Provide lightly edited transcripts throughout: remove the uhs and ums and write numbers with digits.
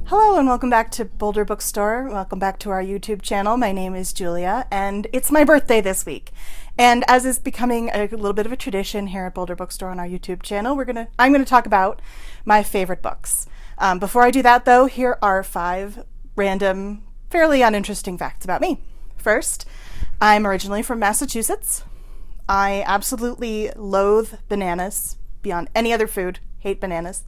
Hello and welcome back to Boulder Bookstore. Welcome back to our YouTube channel. My name is Julia and it's my birthday this week. And as is becoming a little bit of a tradition here at Boulder Bookstore on our YouTube channel, I'm gonna talk about my favorite books. Before I do that though, here are 5 random, fairly uninteresting facts about me. First, I'm originally from Massachusetts. I absolutely loathe bananas beyond any other food. Hate bananas.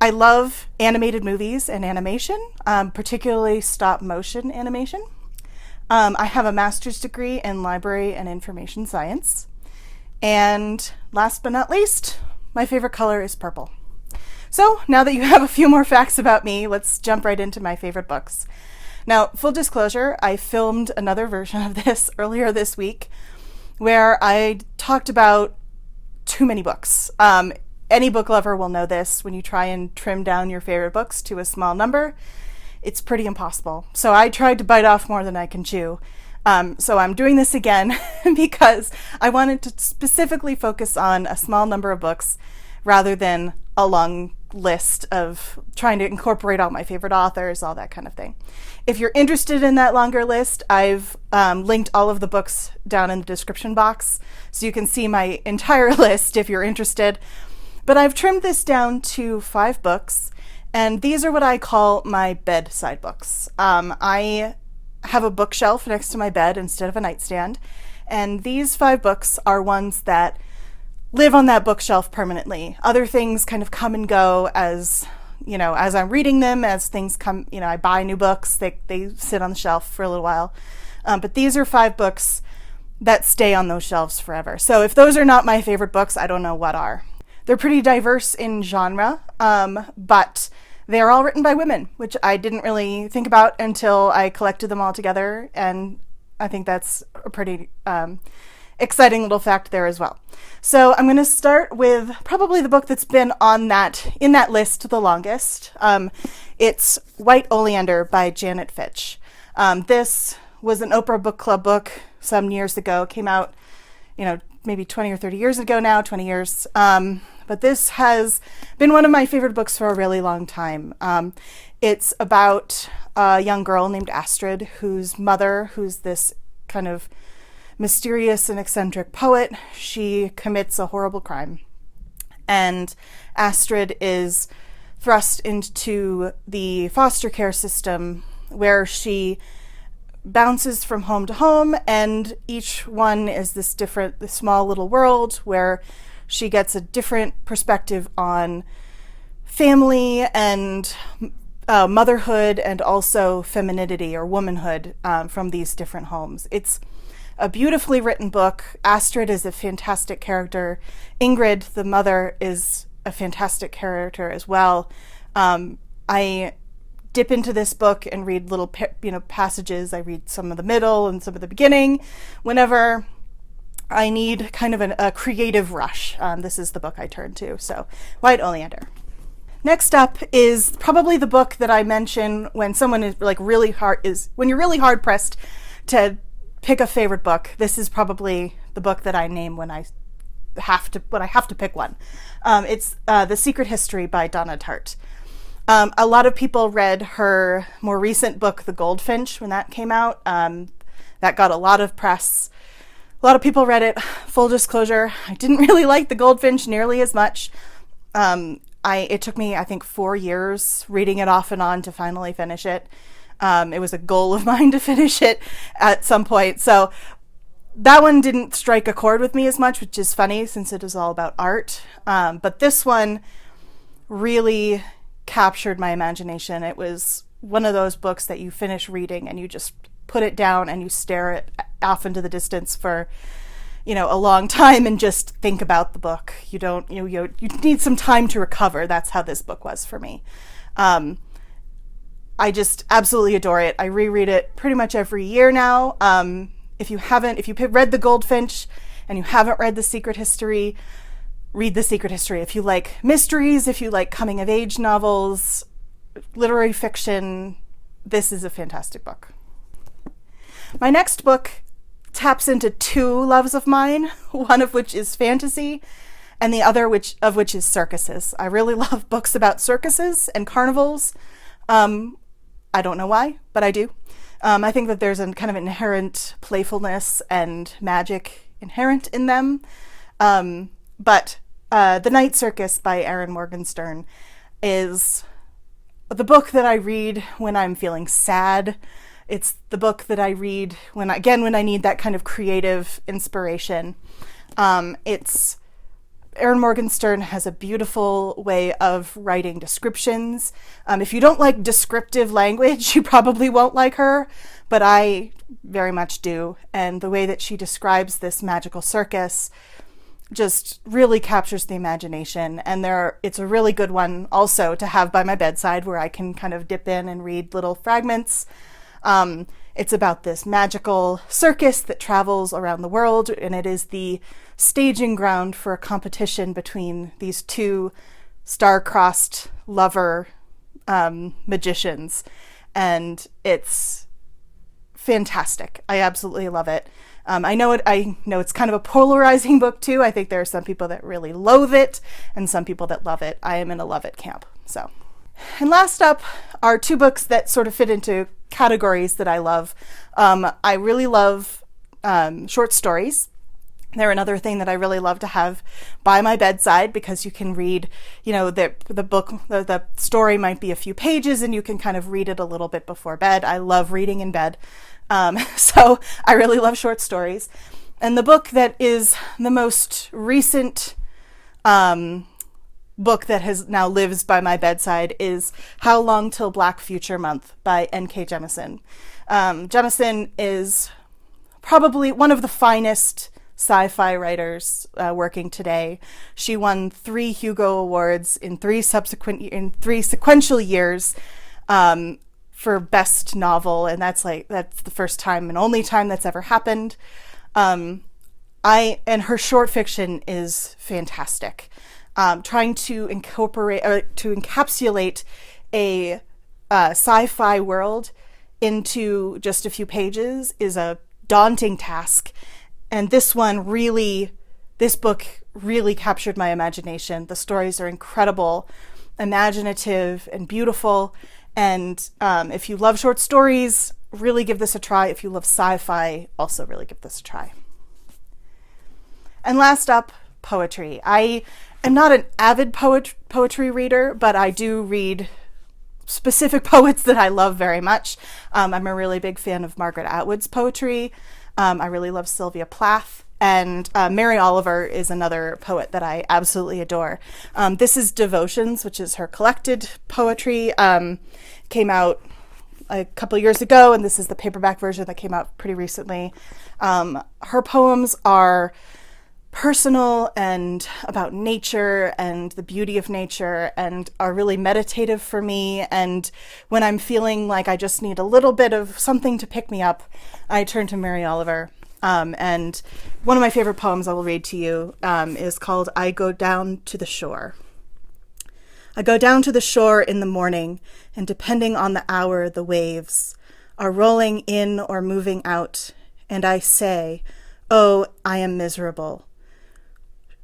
I love animated movies and animation, particularly stop motion animation. I have a master's degree in library and information science. And last but not least, my favorite color is purple. So now that you have a few more facts about me, let's jump right into my favorite books. Now, full disclosure, I filmed another version of this earlier this week where I talked about too many books. Any book lover will know this. When you try and trim down your favorite books to a small number, it's pretty impossible. So I tried to bite off more than I can chew. So I'm doing this again because I wanted to specifically focus on a small number of books rather than a long list of trying to incorporate all my favorite authors, all that kind of thing. If you're interested in that longer list, I've linked all of the books down in the description box so you can see my entire list if you're interested. But I've trimmed this down to 5 books, and these are what I call my bedside books. I have a bookshelf next to my bed instead of a nightstand, and these 5 books are ones that live on that bookshelf permanently. Other things kind of come and go as I'm reading them, as things come, I buy new books, they sit on the shelf for a little while. But these are 5 books that stay on those shelves forever. So if those are not my favorite books, I don't know what are. They're pretty diverse in genre, but they're all written by women, which I didn't really think about until I collected them all together, and I think that's a pretty exciting little fact there as well. So I'm going to start with probably the book that's been in that list the longest. It's White Oleander by Janet Fitch. This was an Oprah Book Club book some years ago. Came out, maybe 20 or 30 years ago now, 20 years. But this has been one of my favorite books for a really long time. It's about a young girl named Astrid, whose mother, who's this kind of mysterious and eccentric poet, she commits a horrible crime. And Astrid is thrust into the foster care system where she bounces from home to home, and each one is this small little world where she gets a different perspective on family and motherhood and also femininity or womanhood from these different homes. It's a beautifully written book. Astrid is a fantastic character. Ingrid, the mother, is a fantastic character as well. I dip into this book and read little passages. I read some of the middle and some of the beginning whenever I need kind of a creative rush. This is the book I turn to. So, White Oleander. Next up is probably the book that I mention when someone is when you're really hard pressed to pick a favorite book. This is probably the book that I name when I have to pick one. It's The Secret History by Donna Tartt. A lot of people read her more recent book, The Goldfinch, when that came out. That got a lot of press. A lot of people read it. Full disclosure, I didn't really like The Goldfinch nearly as much. It took me, I think, 4 years reading it off and on to finally finish it. It was a goal of mine to finish it at some point. So that one didn't strike a chord with me as much, which is funny since it is all about art. But this one really captured my imagination. It was one of those books that you finish reading and you just put it down and you stare it off into the distance for a long time and just think about the book. You need some time to recover. That's how this book was for me. I just absolutely adore it. I reread it pretty much every year now. If you read The Goldfinch and you haven't read The Secret History, read The Secret History. If you like mysteries, if you like coming of age novels, literary fiction, this is a fantastic book. My next book taps into 2 loves of mine, one of which is fantasy and the other which is circuses. I really love books about circuses and carnivals. I don't know why, but I do. I think that there's a kind of inherent playfulness and magic inherent in them. But The Night Circus by Erin Morgenstern is the book that I read when I'm feeling sad. It's the book that I read when I need that kind of creative inspiration. Erin Morgenstern has a beautiful way of writing descriptions. If you don't like descriptive language, you probably won't like her, but I very much do. And the way that she describes this magical circus just really captures the imagination. And it's a really good one also to have by my bedside, where I can kind of dip in and read little fragments. It's about this magical circus that travels around the world, and it is the staging ground for a competition between these two star-crossed lover magicians. And it's fantastic. I absolutely love it. I know it's kind of a polarizing book too. I think there are some people that really loathe it and some people that love it. I am in a love it camp. So, and last up are two books that sort of fit into categories that I love. I really love short stories. They're another thing that I really love to have by my bedside, because you can read, the book, the story might be a few pages and you can kind of read it a little bit before bed. I love reading in bed. So I really love short stories. And the book that is the most recent book that has now lives by my bedside is How Long Till Black Future Month by N.K. Jemisin. Jemisin is probably one of the finest sci-fi writers working today. She won 3 Hugo Awards in 3 sequential years for best novel, and that's the first time and only time that's ever happened. And her short fiction is fantastic. Trying to incorporate or to encapsulate a sci-fi world into just a few pages is a daunting task. And this book really captured my imagination. The stories are incredible, imaginative, and beautiful. And if you love short stories, really give this a try. If you love sci-fi, also really give this a try. And last up, poetry. I am not an avid poetry reader, but I do read specific poets that I love very much. I'm a really big fan of Margaret Atwood's poetry. I really love Sylvia Plath, and Mary Oliver is another poet that I absolutely adore. This is Devotions, which is her collected poetry. Came out a couple years ago, and this is the paperback version that came out pretty recently. Her poems are personal and about nature and the beauty of nature, and are really meditative for me. And when I'm feeling like I just need a little bit of something to pick me up, I turn to Mary Oliver. And one of my favorite poems I will read to you is called I Go Down to the Shore. I go down to the shore in the morning, and depending on the hour, the waves are rolling in or moving out, and I say, oh, I am miserable.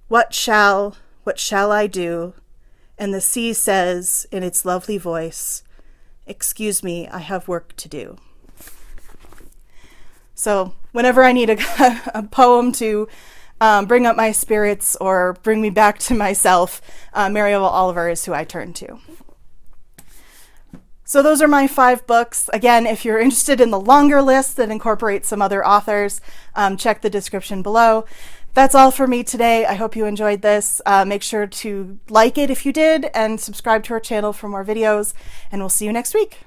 What shall I do? And the sea says in its lovely voice, excuse me, I have work to do. So whenever I need a poem to bring up my spirits or bring me back to myself, Mary Oliver is who I turn to. So those are my 5 books. Again, if you're interested in the longer list that incorporates some other authors, check the description below. That's all for me today. I hope you enjoyed this. Make sure to like it if you did, and subscribe to our channel for more videos, and we'll see you next week.